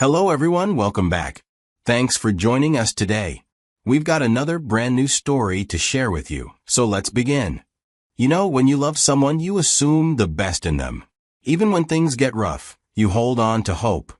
Hello everyone, welcome back. Thanks for joining us today. We've got another brand new story to share with you, so let's begin. You know, when you love someone, you assume the best in them. Even when things get rough, you hold on to hope.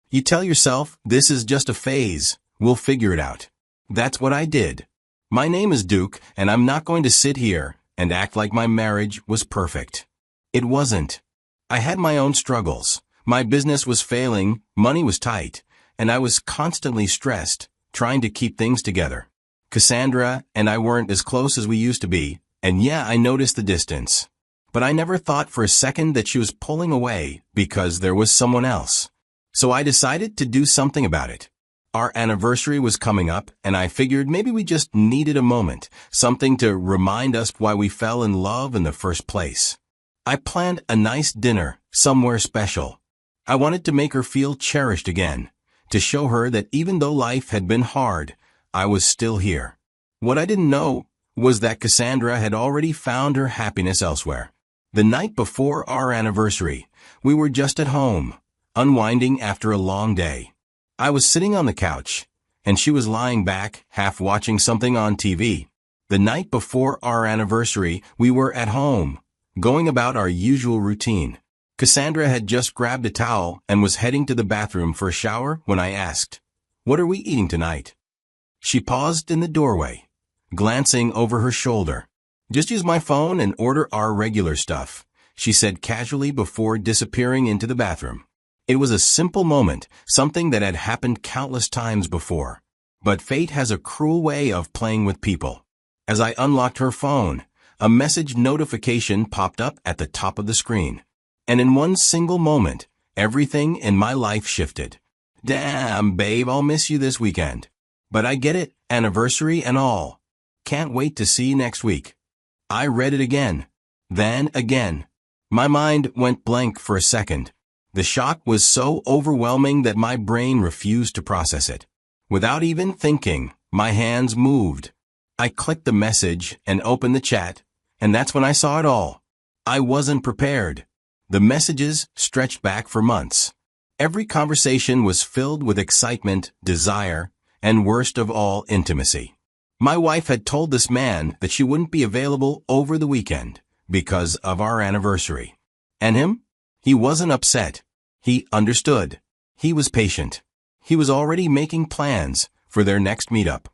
You tell yourself, this is just a phase, we'll figure it out. That's what I did. My name is Duke, and I'm not going to sit here and act like my marriage was perfect. It wasn't. I had my own struggles. My business was failing, money was tight, and I was constantly stressed, trying to keep things together. Cassandra and I weren't as close as we used to be, and yeah, I noticed the distance. But I never thought for a second that she was pulling away because there was someone else. So I decided to do something about it. Our anniversary was coming up, and I figured maybe we just needed a moment, something to remind us why we fell in love in the first place. I planned a nice dinner, somewhere special. I wanted to make her feel cherished again, to show her that even though life had been hard, I was still here. What I didn't know was that Cassandra had already found her happiness elsewhere. The night before our anniversary, we were just at home, unwinding after a long day. I was sitting on the couch, and she was lying back, half watching something on TV. The night before our anniversary, we were at home, going about our usual routine. Cassandra had just grabbed a towel and was heading to the bathroom for a shower when I asked, "What are we eating tonight?" She paused in the doorway, glancing over her shoulder. "Just use my phone and order our regular stuff," she said casually before disappearing into the bathroom. It was a simple moment, something that had happened countless times before. But fate has a cruel way of playing with people. As I unlocked her phone, a message notification popped up at the top of the screen. And in one single moment, everything in my life shifted. "Damn, babe, I'll miss you this weekend. But I get it, anniversary and all. Can't wait to see you next week." I read it again. Then again. My mind went blank for a second. The shock was so overwhelming that my brain refused to process it. Without even thinking, my hands moved. I clicked the message and opened the chat, and that's when I saw it all. I wasn't prepared. The messages stretched back for months. Every conversation was filled with excitement, desire, and worst of all, intimacy. My wife had told this man that she wouldn't be available over the weekend because of our anniversary. And him? He wasn't upset. He understood. He was patient. He was already making plans for their next meetup.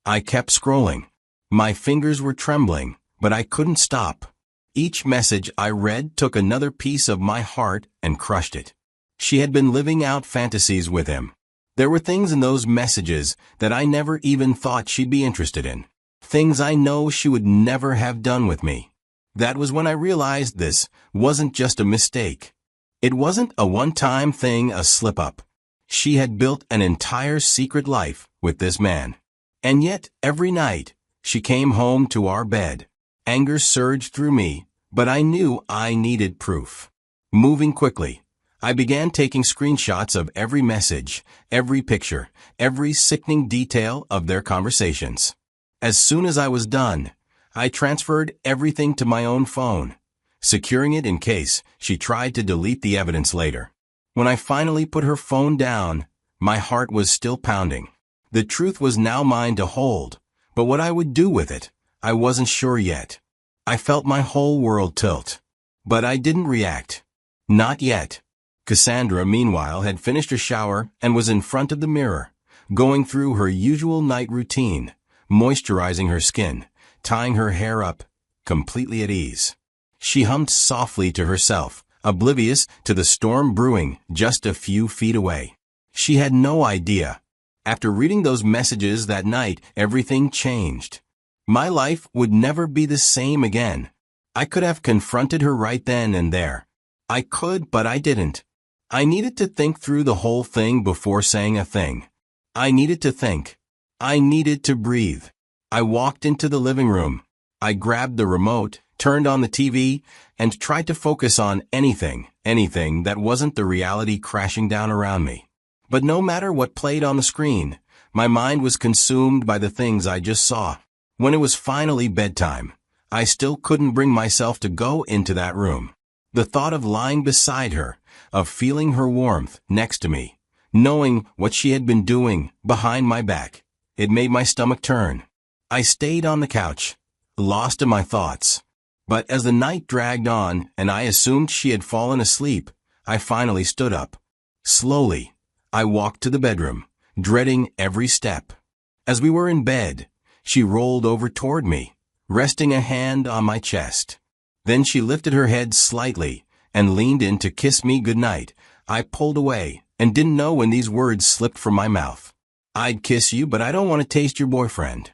I kept scrolling. My fingers were trembling, but I couldn't stop. Each message I read took another piece of my heart and crushed it. She had been living out fantasies with him. There were things in those messages that I never even thought she'd be interested in. Things I know she would never have done with me. That was when I realized this wasn't just a mistake. It wasn't a one-time thing, a slip-up. She had built an entire secret life with this man. And yet, every night, she came home to our bed. Anger surged through me, but I knew I needed proof. Moving quickly, I began taking screenshots of every message, every picture, every sickening detail of their conversations. As soon as I was done, I transferred everything to my own phone, securing it in case she tried to delete the evidence later. When I finally put her phone down, my heart was still pounding. The truth was now mine to hold, but what I would do with it, I wasn't sure yet. I felt my whole world tilt. But I didn't react. Not yet. Cassandra, meanwhile, had finished her shower and was in front of the mirror, going through her usual night routine, moisturizing her skin, tying her hair up, completely at ease. She hummed softly to herself, oblivious to the storm brewing just a few feet away. She had no idea. After reading those messages that night, everything changed. My life would never be the same again. I could have confronted her right then and there. I could, but I didn't. I needed to think through the whole thing before saying a thing. I needed to think. I needed to breathe. I walked into the living room. I grabbed the remote, turned on the TV, and tried to focus on anything that wasn't the reality crashing down around me. But no matter what played on the screen, my mind was consumed by the things I just saw. When it was finally bedtime, I still couldn't bring myself to go into that room. The thought of lying beside her, of feeling her warmth next to me, Knowing what she had been doing behind my back, it made my stomach turn. I stayed on the couch, lost in my thoughts. But as the night dragged on and I assumed she had fallen asleep, I finally stood up. Slowly, I walked to the bedroom, dreading every step. As we were in bed, she rolled over toward me, resting a hand on my chest. Then she lifted her head slightly and leaned in to kiss me goodnight. I pulled away and didn't know when these words slipped from my mouth. "I'd kiss you, but I don't want to taste your boyfriend."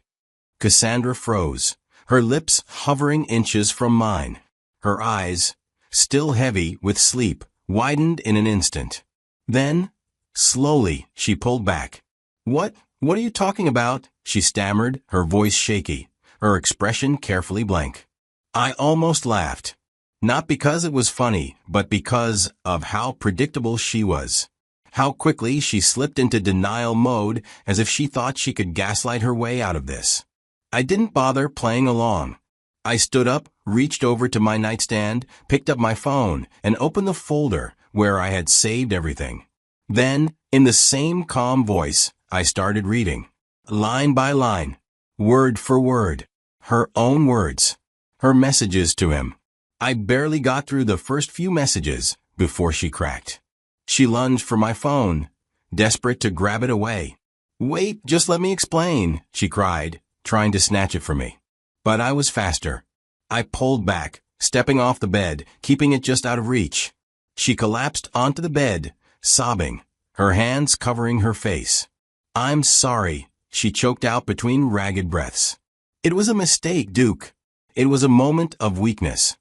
Cassandra froze, her lips hovering inches from mine. Her eyes, still heavy with sleep, widened in an instant. Then, slowly, she pulled back. What are you talking about?" she stammered, her voice shaky, her expression carefully blank. I almost laughed. Not because it was funny, but because of how predictable she was. How quickly she slipped into denial mode as if she thought she could gaslight her way out of this. I didn't bother playing along. I stood up, reached over to my nightstand, picked up my phone, and opened the folder where I had saved everything. Then, in the same calm voice, I started reading. Line by line, word for word, her own words, her messages to him. I barely got through the first few messages before she cracked. She lunged for my phone, desperate to grab it away. "Wait, just let me explain," she cried, trying to snatch it from me. But I was faster. I pulled back, stepping off the bed, keeping it just out of reach. She collapsed onto the bed, sobbing, her hands covering her face. "I'm sorry," she choked out between ragged breaths. "It was a mistake, Duke. It was a moment of weakness."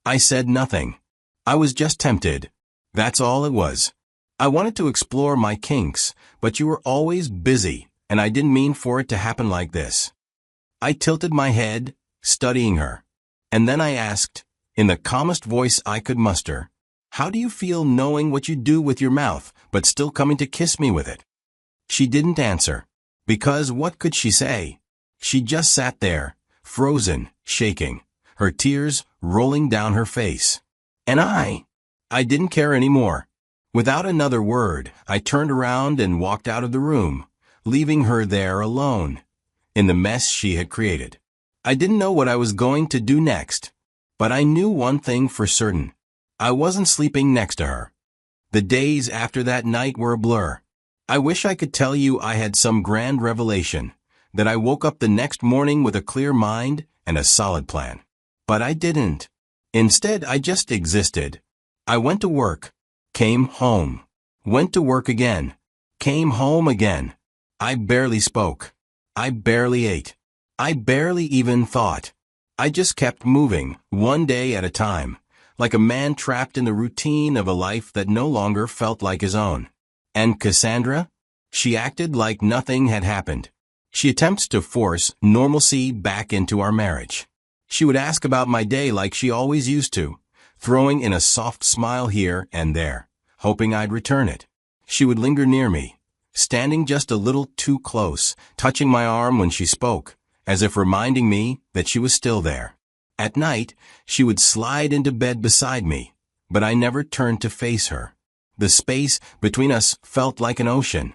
I said nothing. I was just tempted. That's all it was. I wanted to explore my kinks, but you were always busy, and I didn't mean for it to happen like this. I tilted my head, studying her. And then I asked, in the calmest voice I could muster, "How do you feel knowing what you do with your mouth, but still coming to kiss me with it?" She didn't answer. Because what could she say? She just sat there, frozen, shaking, her tears rolling down her face. And I didn't care anymore. Without another word, I turned around and walked out of the room, leaving her there alone, in the mess she had created. I didn't know what I was going to do next, but I knew one thing for certain. I wasn't sleeping next to her. The days after that night were a blur. I wish I could tell you I had some grand revelation, that I woke up the next morning with a clear mind and a solid plan. But I didn't. Instead, I just existed. I went to work, came home, went to work again, came home again. I barely spoke. I barely ate. I barely even thought. I just kept moving, one day at a time, like a man trapped in the routine of a life that no longer felt like his own. And Cassandra? She acted like nothing had happened. She attempts to force normalcy back into our marriage. She would ask about my day like she always used to, throwing in a soft smile here and there, hoping I'd return it. She would linger near me, standing just a little too close, touching my arm when she spoke, as if reminding me that she was still there. At night, she would slide into bed beside me, but I never turned to face her. The space between us felt like an ocean.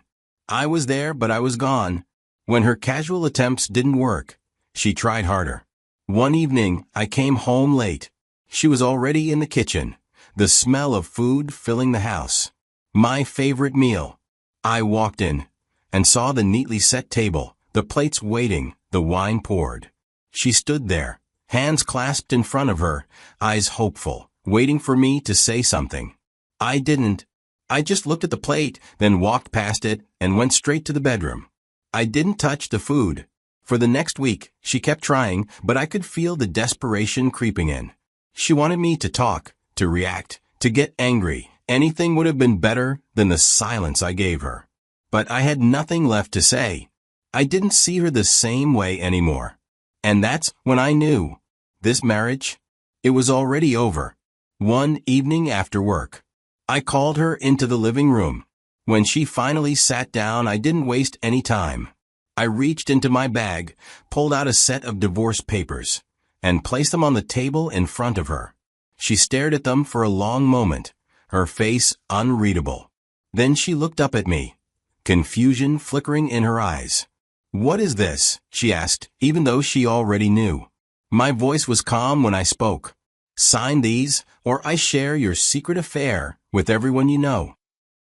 I was there, but I was gone. When her casual attempts didn't work, she tried harder. One evening, I came home late. She was already in the kitchen, the smell of food filling the house. My favorite meal. I walked in and saw the neatly set table, the plates waiting, the wine poured. She stood there, hands clasped in front of her, eyes hopeful, waiting for me to say something. I didn't. I just looked at the plate, then walked past it and went straight to the bedroom. I didn't touch the food. For the next week, she kept trying, but I could feel the desperation creeping in. She wanted me to talk, to react, to get angry. Anything would have been better than the silence I gave her. But I had nothing left to say. I didn't see her the same way anymore. And that's when I knew. This marriage, it was already over. One evening after work, I called her into the living room. When she finally sat down, I didn't waste any time. I reached into my bag, pulled out a set of divorce papers, and placed them on the table in front of her. She stared at them for a long moment, her face unreadable. Then she looked up at me, confusion flickering in her eyes. "What is this?" she asked, even though she already knew. My voice was calm when I spoke. "Sign these, or I share your secret affair with everyone you know."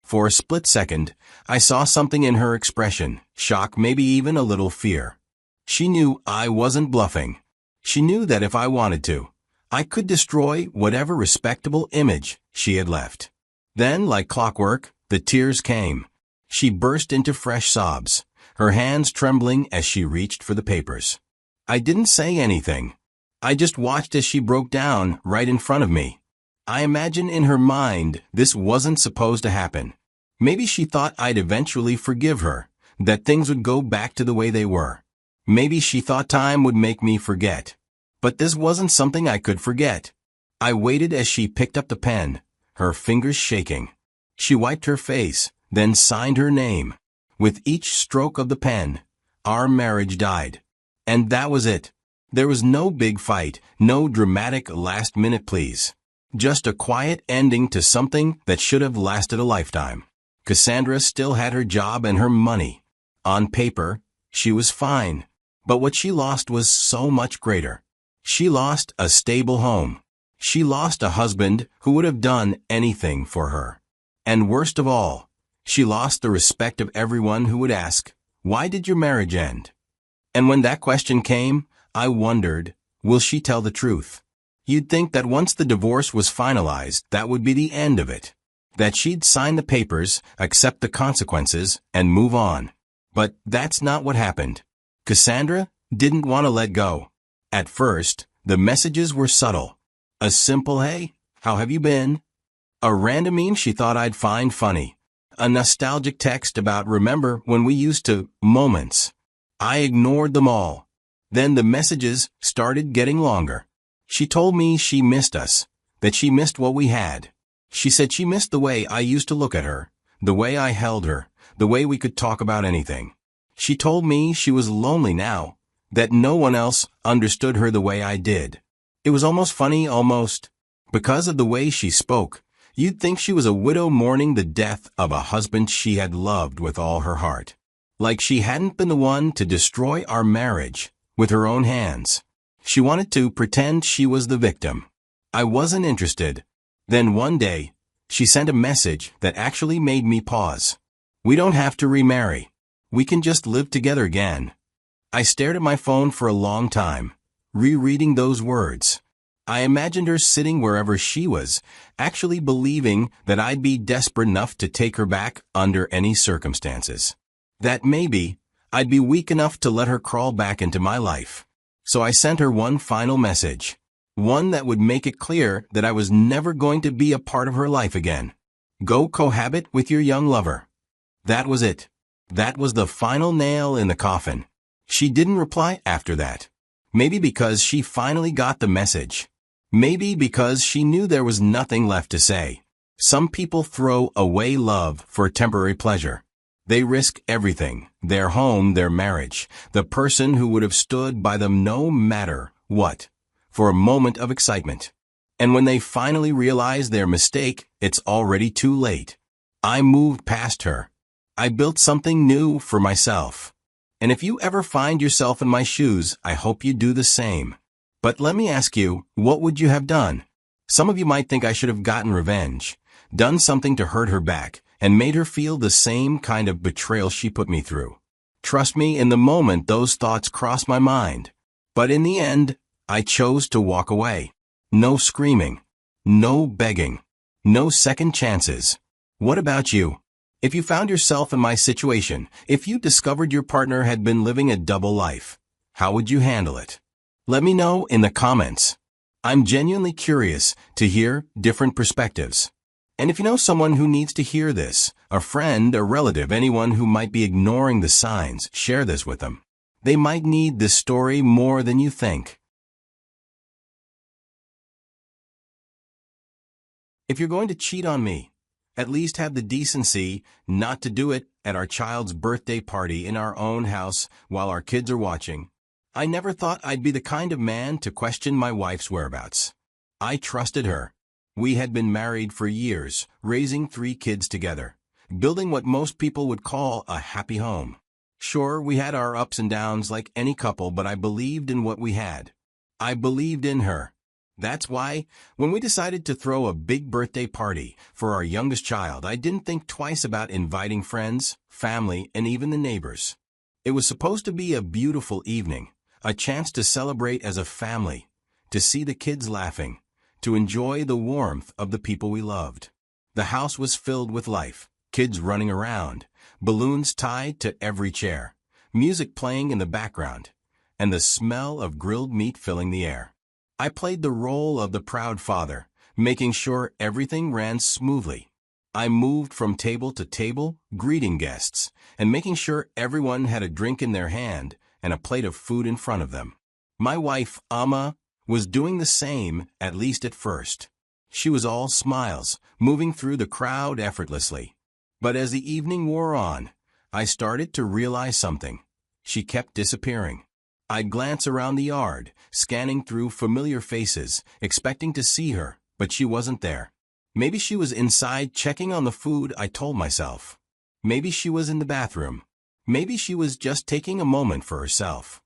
For a split second, I saw something in her expression, shock, maybe even a little fear. She knew I wasn't bluffing. She knew that if I wanted to, I could destroy whatever respectable image she had left. Then, like clockwork, the tears came. She burst into fresh sobs, her hands trembling as she reached for the papers. I didn't say anything. I just watched as she broke down right in front of me. I imagine in her mind this wasn't supposed to happen. Maybe she thought I'd eventually forgive her, that things would go back to the way they were. Maybe she thought time would make me forget. But this wasn't something I could forget. I waited as she picked up the pen, her fingers shaking. She wiped her face, then signed her name. With each stroke of the pen, our marriage died. And that was it. There was no big fight, no dramatic last-minute pleas. Just a quiet ending to something that should have lasted a lifetime. Cassandra still had her job and her money. On paper, she was fine. But what she lost was so much greater. She lost a stable home. She lost a husband who would have done anything for her. And worst of all, she lost the respect of everyone who would ask, "Why did your marriage end?" And when that question came, I wondered, will she tell the truth? You'd think that once the divorce was finalized, that would be the end of it. That she'd sign the papers, accept the consequences, and move on. But that's not what happened. Cassandra didn't want to let go. At first, the messages were subtle. A simple "Hey, how have you been?" A random meme she thought I'd find funny. A nostalgic text about "remember when we used to" moments. I ignored them all. Then the messages started getting longer. She told me she missed us, that she missed what we had. She said she missed the way I used to look at her, the way I held her, the way we could talk about anything. She told me she was lonely now, that no one else understood her the way I did. It was almost funny, almost. Because of the way she spoke, you'd think she was a widow mourning the death of a husband she had loved with all her heart. Like she hadn't been the one to destroy our marriage with her own hands. She wanted to pretend she was the victim. I wasn't interested. Then one day, she sent a message that actually made me pause. "We don't have to remarry. We can just live together again." I stared at my phone for a long time, rereading those words. I imagined her sitting wherever she was, actually believing that I'd be desperate enough to take her back under any circumstances. That maybe I'd be weak enough to let her crawl back into my life. So I sent her one final message. One that would make it clear that I was never going to be a part of her life again. Go cohabit with your young lover. That was it. That was the final nail in the coffin. She didn't reply after that. Maybe because she finally got the message. Maybe because she knew there was nothing left to say. Some people throw away love for temporary pleasure. They risk everything, their home, their marriage, the person who would have stood by them no matter what, for a moment of excitement. And when they finally realize their mistake, it's already too late. I moved past her. I built something new for myself. And if you ever find yourself in my shoes, I hope you do the same. But let me ask you, what would you have done? Some of you might think I should have gotten revenge, done something to hurt her back, and made her feel the same kind of betrayal she put me through. Trust me, in the moment those thoughts crossed my mind. But in the end, I chose to walk away. No screaming. No begging. No second chances. What about you? If you found yourself in my situation, if you discovered your partner had been living a double life, how would you handle it? Let me know in the comments. I'm genuinely curious to hear different perspectives. And if you know someone who needs to hear this, a friend, a relative, anyone who might be ignoring the signs, share this with them. They might need this story more than you think. If you're going to cheat on me, at least have the decency not to do it at our child's birthday party in our own house while our kids are watching. I never thought I'd be the kind of man to question my wife's whereabouts. I trusted her. We had been married for years, raising 3 kids together. building what most people would call a happy home. Sure, we had our ups and downs like any couple, but I believed in what we had. I believed in her. That's why, when we decided to throw a big birthday party for our youngest child, I didn't think twice about inviting friends, family, and even the neighbors. It was supposed to be a beautiful evening, a chance to celebrate as a family, to see the kids laughing, to enjoy the warmth of the people we loved. The house was filled with life, kids running around, balloons tied to every chair, music playing in the background, and the smell of grilled meat filling the air. I played the role of the proud father, making sure everything ran smoothly. I moved from table to table, greeting guests, and making sure everyone had a drink in their hand and a plate of food in front of them. My wife, Amma, was doing the same, at least at first. She was all smiles, moving through the crowd effortlessly. But as the evening wore on, I started to realize something. She kept disappearing. I'd glance around the yard, scanning through familiar faces, expecting to see her, but she wasn't there. Maybe she was inside checking on the food, I told myself. Maybe she was in the bathroom. Maybe she was just taking a moment for herself.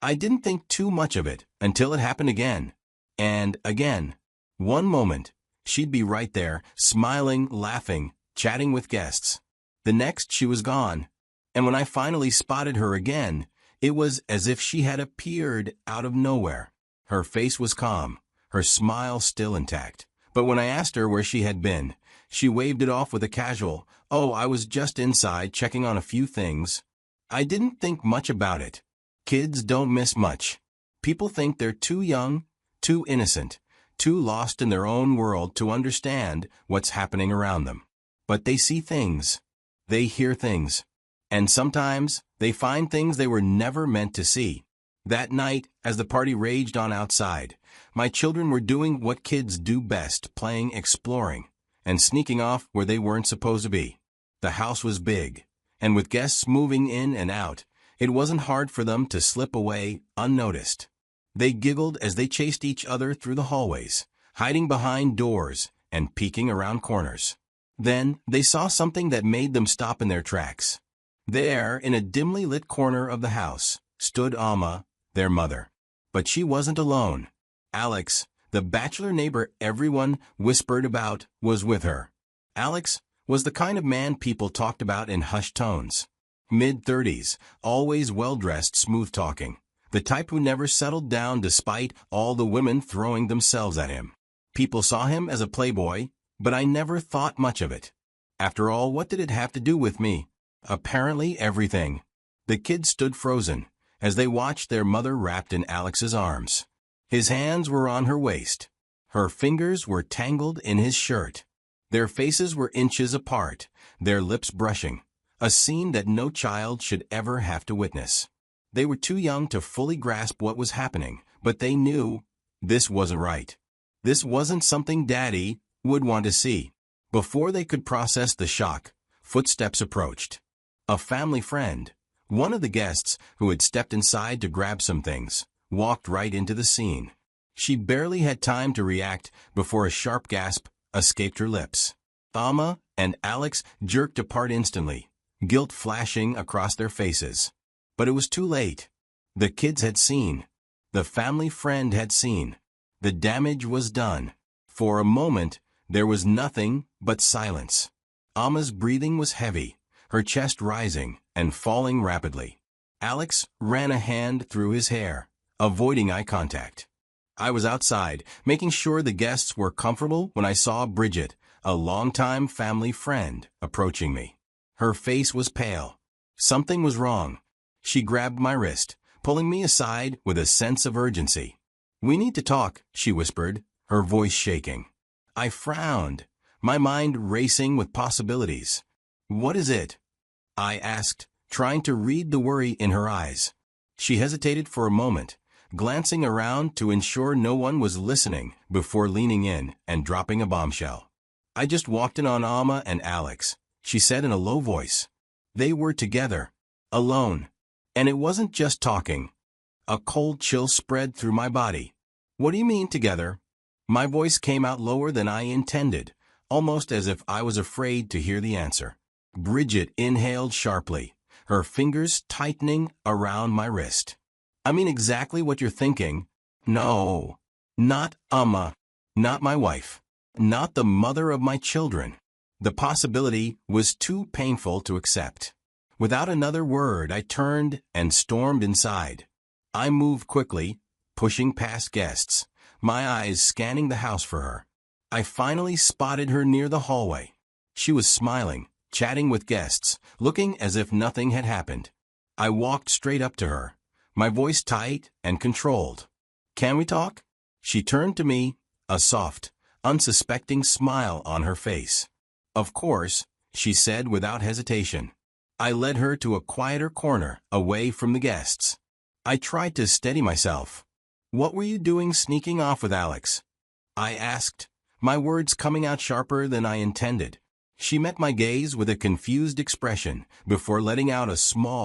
I didn't think too much of it until it happened again. And again. One moment, she'd be right there, smiling, laughing, chatting with guests. The next, she was gone. And when I finally spotted her again, it was as if she had appeared out of nowhere. Her face was calm, her smile still intact. But when I asked her where she had been, she waved it off with a casual, "Oh, I was just inside checking on a few things." I didn't think much about it. Kids don't miss much. People think they're too young, too innocent, too lost in their own world to understand what's happening around them. But they see things. They hear things. And sometimes, they find things they were never meant to see. That night, as the party raged on outside, my children were doing what kids do best, playing, exploring, and sneaking off where they weren't supposed to be. The house was big, and with guests moving in and out, it wasn't hard for them to slip away unnoticed. They giggled as they chased each other through the hallways, hiding behind doors and peeking around corners. Then, they saw something that made them stop in their tracks. There, in a dimly lit corner of the house, stood Alma, their mother. But she wasn't alone. Alex, the bachelor neighbor everyone whispered about, was with her. Alex was the kind of man people talked about in hushed tones. Mid-30s, always well-dressed, smooth-talking. The type who never settled down despite all the women throwing themselves at him. People saw him as a playboy, but I never thought much of it. After all, what did it have to do with me? Apparently everything. The kids stood frozen as they watched their mother wrapped in Alex's arms. His hands were on her waist. Her fingers were tangled in his shirt. Their faces were inches apart, their lips brushing. A scene that no child should ever have to witness. They were too young to fully grasp what was happening, but they knew this wasn't right. This wasn't something Daddy would want to see. Before they could process the shock, footsteps approached. A family friend, one of the guests who had stepped inside to grab some things, walked right into the scene. She barely had time to react before a sharp gasp escaped her lips. Alma and Alex jerked apart instantly, guilt flashing across their faces. But it was too late. The kids had seen. The family friend had seen. The damage was done. For a moment, there was nothing but silence. Alma's breathing was heavy, her chest rising and falling rapidly. Alex ran a hand through his hair, avoiding eye contact. I was outside, making sure the guests were comfortable when I saw Bridget, a longtime family friend, approaching me. Her face was pale. Something was wrong. She grabbed my wrist, pulling me aside with a sense of urgency. "We need to talk," she whispered, her voice shaking. I frowned, my mind racing with possibilities. "What is it?" I asked, trying to read the worry in her eyes. She hesitated for a moment, glancing around to ensure no one was listening before leaning in and dropping a bombshell. "I just walked in on Alma and Alex," she said in a low voice. They were together, alone. And it wasn't just talking. A cold chill spread through my body. "What do you mean together?" My voice came out lower than I intended, almost as if I was afraid to hear the answer. Bridget inhaled sharply, her fingers tightening around my wrist. I mean exactly what you're thinking. No, not Amma, not my wife, not the mother of my children. The possibility was too painful to accept. Without another word, I turned and stormed inside. I moved quickly, pushing past guests, my eyes scanning the house for her. I finally spotted her near the hallway. She was smiling, chatting with guests, looking as if nothing had happened. I walked straight up to her, my voice tight and controlled. "Can we talk?" She turned to me, a soft, unsuspecting smile on her face. "Of course," she said without hesitation. I led her to a quieter corner, away from the guests. I tried to steady myself. "What were you doing sneaking off with Alex?" I asked, my words coming out sharper than I intended. She met my gaze with a confused expression before letting out a small